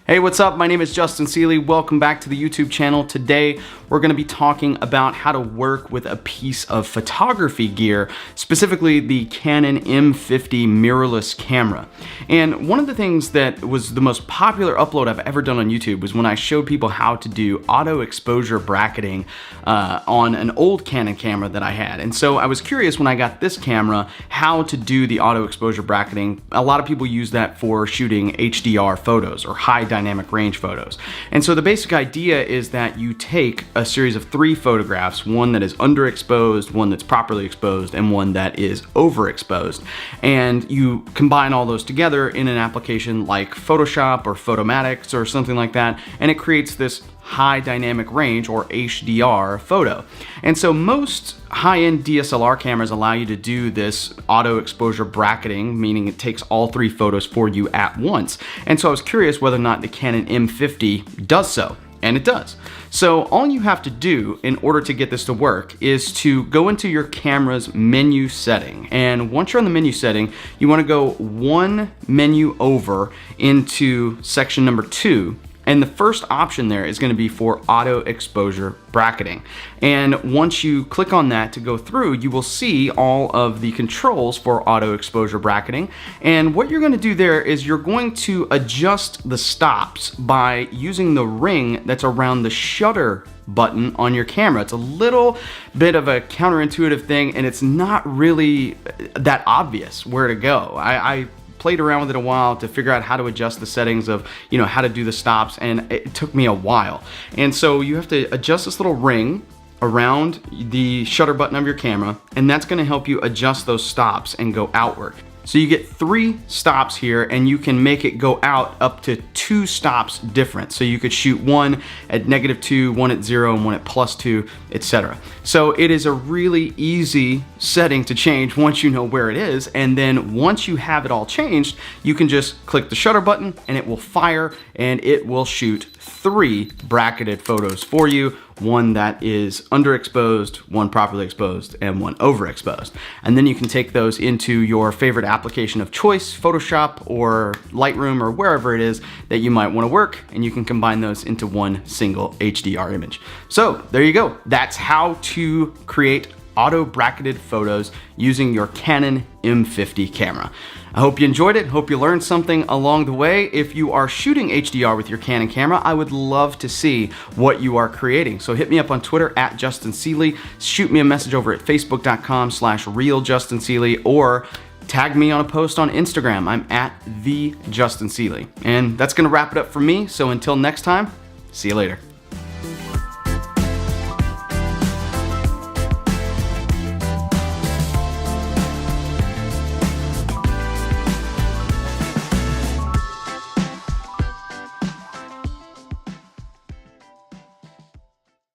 Hey, what's up? My name is Justin Seeley. Welcome back to the YouTube channel. Today, we're going to be talking about how to work with a piece of photography gear, specifically the Canon M50 mirrorless camera. And one of the things that was the most popular upload I've ever done on YouTube was when I showed people how to do auto exposure bracketing on an old Canon camera that I had. And so I was curious when I got this camera how to do the auto exposure bracketing. A lot of people use that for shooting HDR photos or high dynamic range photos. And so the basic idea is that you take a series of 3 photographs, one that is underexposed, one that's properly exposed, and one that is overexposed. And you combine all those together in an application like Photoshop or Photomatix or something like that, and it creates this high dynamic range or HDR photo. And so most high-end DSLR cameras allow you to do this auto exposure bracketing, meaning it takes all 3 photos for you at once. And so I was curious whether or not the Canon M50 does so, and it does. So all you have to do in order to get this to work is to go into your camera's menu setting. And once you're on the menu setting, you want to go one menu over into section number 2. And the first option there is going to be for auto exposure bracketing. And once you click on that to go through, you will see all of the controls for auto exposure bracketing. And what you're going to do there is you're going to adjust the stops by using the ring that's around the shutter button on your camera. It's a little bit of a counterintuitive thing, and it's not really that obvious where to go. I played around with it a while to figure out how to adjust the settings of, how to do the stops, and it took me a while. And so you have to adjust this little ring around the shutter button of your camera, and that's going to help you adjust those stops and go outward. So you get 3 stops here, and you can make it go out up to 2 stops different. So you could shoot one at -2, one at 0, and one at +2, etc. So it is a really easy setting to change once you know where it is. And then once you have it all changed, you can just click the shutter button and it will fire, and it will shoot 3 bracketed photos for you. One that is underexposed, one properly exposed, and one overexposed. And then you can take those into your favorite application of choice, Photoshop or Lightroom or wherever it is that you might want to work, and you can combine those into one single HDR image. So there you go. That's how to create auto bracketed photos using your Canon M50 camera. I hope you enjoyed it. Hope you learned something along the way. If you are shooting HDR with your Canon camera, I would love to see what you are creating. So hit me up on Twitter at Justin Seeley. Shoot me a message over at facebook.com/realJustinSeeley, or tag me on a post on Instagram. I'm at the Justin Seeley. And that's gonna wrap it up for me. So until next time, see you later.